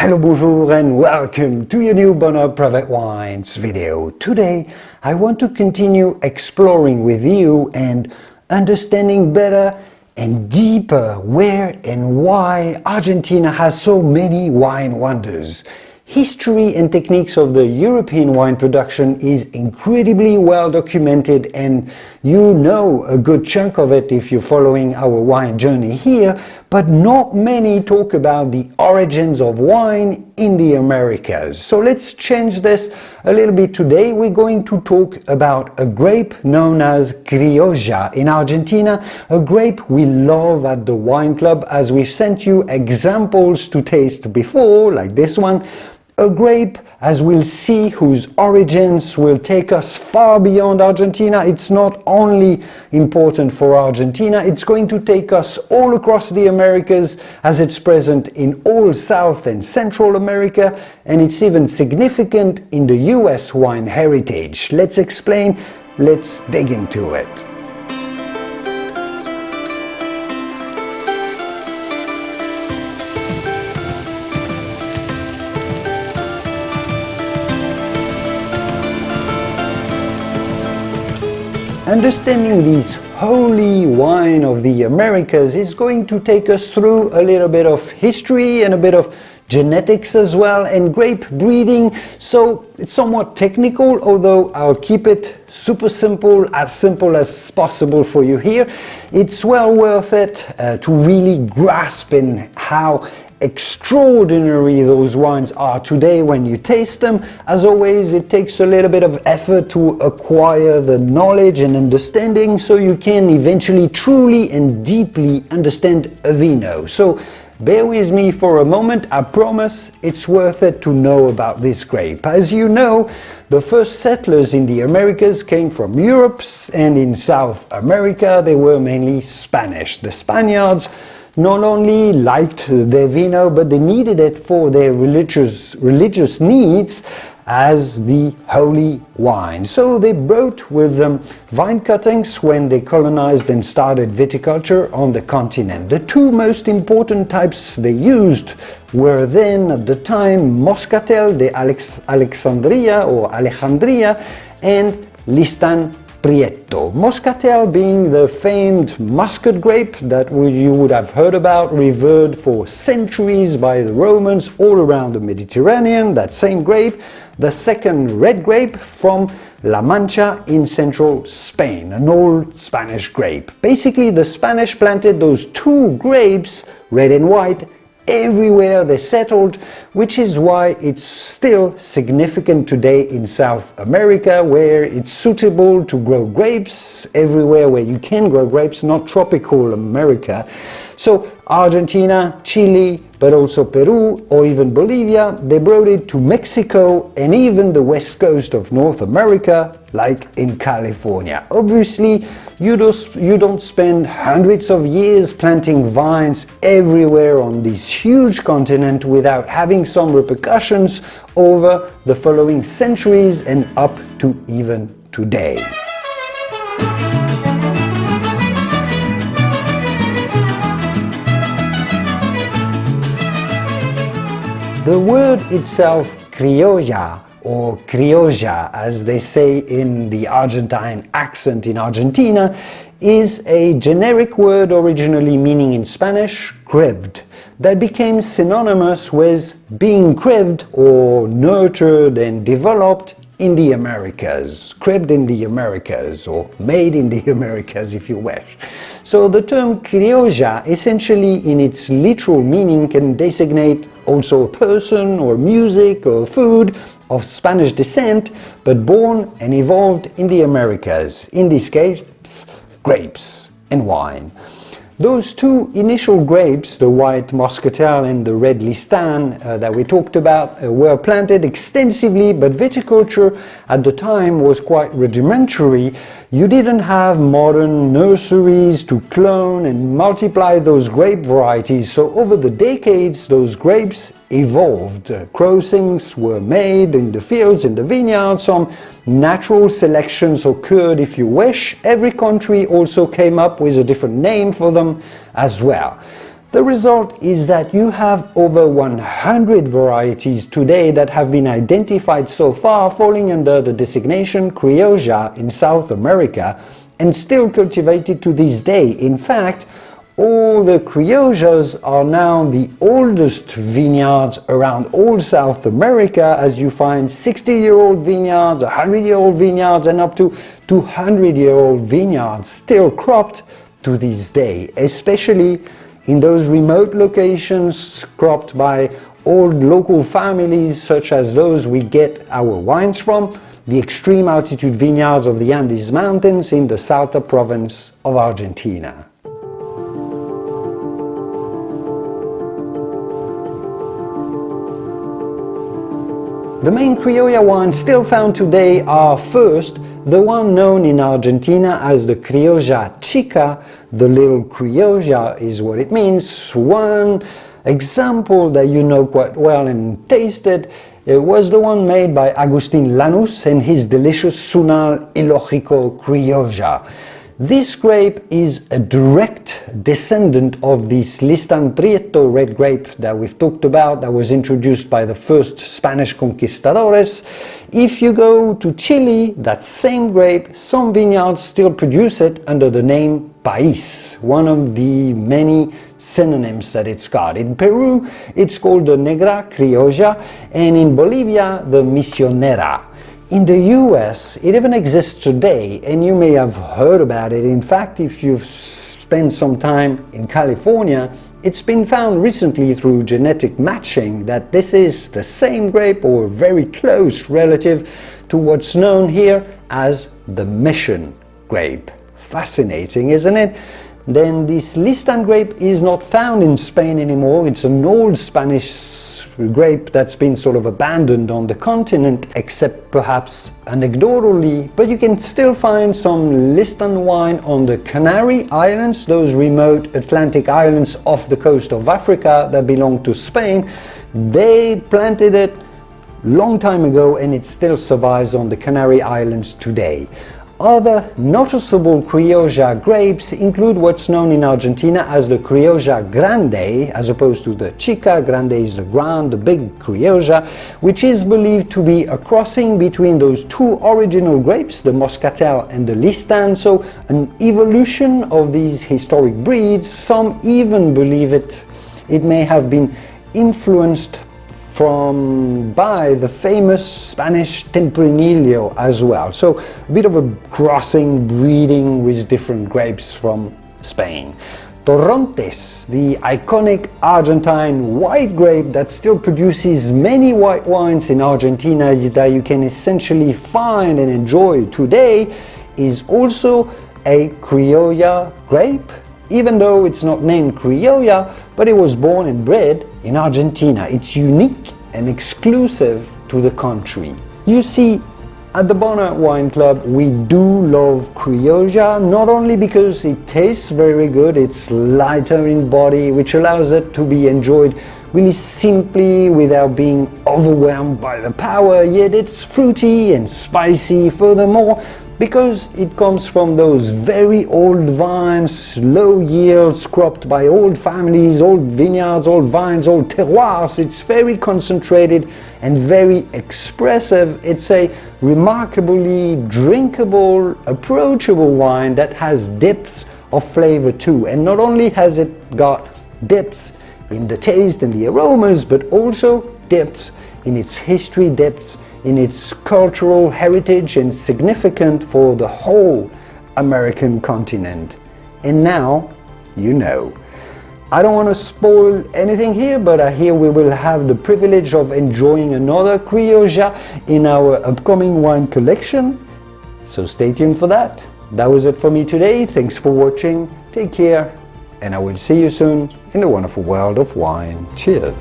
Hello, bonjour and welcome to your new Bonheur Private Wines video. Today I want to continue exploring with you and understanding better and deeper where and why Argentina has so many wine wonders. History and techniques of the European wine production is incredibly well documented, and you know a good chunk of it if you're following our wine journey here, but not many talk about the origins of wine in the Americas. So let's change this a little bit today. We're going to talk about a grape known as Criolla in Argentina, a grape we love at the wine club, as we've sent you examples to taste before, like this one. A grape, as we'll see, whose origins will take us far beyond Argentina. It's not only important for Argentina, it's going to take us all across the Americas, as it's present in all South and Central America, and it's even significant in the US wine heritage. Let's explain, let's dig into it. Understanding this holy wine of the Americas is going to take us through a little bit of history and a bit of genetics as well, and grape breeding. So it's somewhat technical, although I'll keep it super simple as possible for you here. It's well worth it to really grasp in how extraordinary those wines are today when you taste them. As always, it takes a little bit of effort to acquire the knowledge and understanding so you can eventually truly and deeply understand a vino. So bear with me for a moment. I promise it's worth it to know about this grape. As you know, the first settlers in the Americas came from Europe, and in South America they were mainly Spanish. The Spaniards not only liked their vino, but they needed it for their religious needs as the holy wine. So they brought with them vine cuttings when they colonized and started viticulture on the continent. The two most important types they used were then at the time Moscatel de Alexandria or Alejandria and Listan Prieto. Moscatel being the famed muscat grape that you would have heard about, revered for centuries by the Romans all around the Mediterranean, that same grape. The second, red grape from La Mancha in central Spain, an old Spanish grape. Basically, the Spanish planted those two grapes, red and white, everywhere they settled, which is why it's still significant today in South America, where it's suitable to grow grapes everywhere where you can grow grapes, not tropical America. So Argentina, Chile, but also Peru or even Bolivia, they brought it to Mexico and even the west coast of North America, like in California. Obviously, you don't spend hundreds of years planting vines everywhere on this huge continent without having some repercussions over the following centuries and up to even today. The word itself, criolla, or criolla, as they say in the Argentine accent in Argentina, is a generic word originally meaning in Spanish, cribbed, that became synonymous with being cribbed or nurtured and developed in the Americas, cribbed in the Americas, or made in the Americas if you wish. So the term criolla, essentially in its literal meaning, can designate also a person or music or food of Spanish descent, but born and evolved in the Americas, in this case, grapes and wine. Those two initial grapes, the white Moscatel and the red Listan that we talked about, were planted extensively, but viticulture at the time was quite rudimentary. You didn't have modern nurseries to clone and multiply those grape varieties, so over the decades those grapes evolved. Crossings were made in the fields, in the vineyards, some natural selections occurred if you wish. Every country also came up with a different name for them as well. The result is that you have over 100 varieties today that have been identified so far falling under the designation Criolla in South America and still cultivated to this day. In fact, all the Criollas are now the oldest vineyards around all South America, as you find 60-year-old vineyards, 100-year-old vineyards, and up to 200-year-old vineyards still cropped to this day, especially in those remote locations cropped by old local families such as those we get our wines from, the extreme altitude vineyards of the Andes Mountains in the Salta province of Argentina. The main Criolla wines still found today are first, the one known in Argentina as the Criolla Chica. The little Criolla is what it means. One example that you know quite well and tasted was the one made by Agustin Lanús and his delicious Sunal Ilógico Criolla. This grape is a direct descendant of this Listan Prieto red grape that we've talked about, that was introduced by the first Spanish conquistadores. If you go to Chile, that same grape, some vineyards still produce it under the name País, one of the many synonyms that it's got. In Peru, it's called the Negra Criolla, and in Bolivia, the Misionera. In the US, it even exists today, and you may have heard about it. In fact, if you've spent some time in California, it's been found recently through genetic matching that this is the same grape or very close relative to what's known here as the Mission grape. Fascinating, isn't it? Then this Listan grape is not found in Spain anymore. It's an old Spanish grape that's been sort of abandoned on the continent, except perhaps anecdotally, but you can still find some Listan wine on the Canary Islands, those remote Atlantic islands off the coast of Africa that belong to Spain. They planted it long time ago and it still survives on the Canary Islands today. Other noticeable Criolla grapes include what's known in Argentina as the Criolla Grande, as opposed to the Chica. Grande is the grand, the big Criolla, which is believed to be a crossing between those two original grapes, the Moscatel and the Listan, so an evolution of these historic breeds. Some even believe it may have been influenced by the famous Spanish Tempranillo as well. So a bit of a crossing, breeding with different grapes from Spain. Torrontés, the iconic Argentine white grape that still produces many white wines in Argentina that you can essentially find and enjoy today, is also a Criolla grape, even though it's not named Criolla, but it was born and bred in Argentina. It's unique and exclusive to the country. You see, at the Bonner Wine Club, we do love Criolla, not only because it tastes very good, it's lighter in body, which allows it to be enjoyed really simply without being overwhelmed by the power, yet it's fruity and spicy furthermore, because it comes from those very old vines, low yields, cropped by old families, old vineyards, old vines, old terroirs. It's very concentrated and very expressive. It's a remarkably drinkable, approachable wine that has depths of flavor too. And not only has it got depths in the taste and the aromas, but also depths in its history, depths in its cultural heritage, and significant for the whole American continent. And now, you know. I don't want to spoil anything here, but here we will have the privilege of enjoying another Criolla in our upcoming wine collection. So stay tuned for that. That was it for me today. Thanks for watching. Take care, and I will see you soon in the wonderful world of wine. Cheers.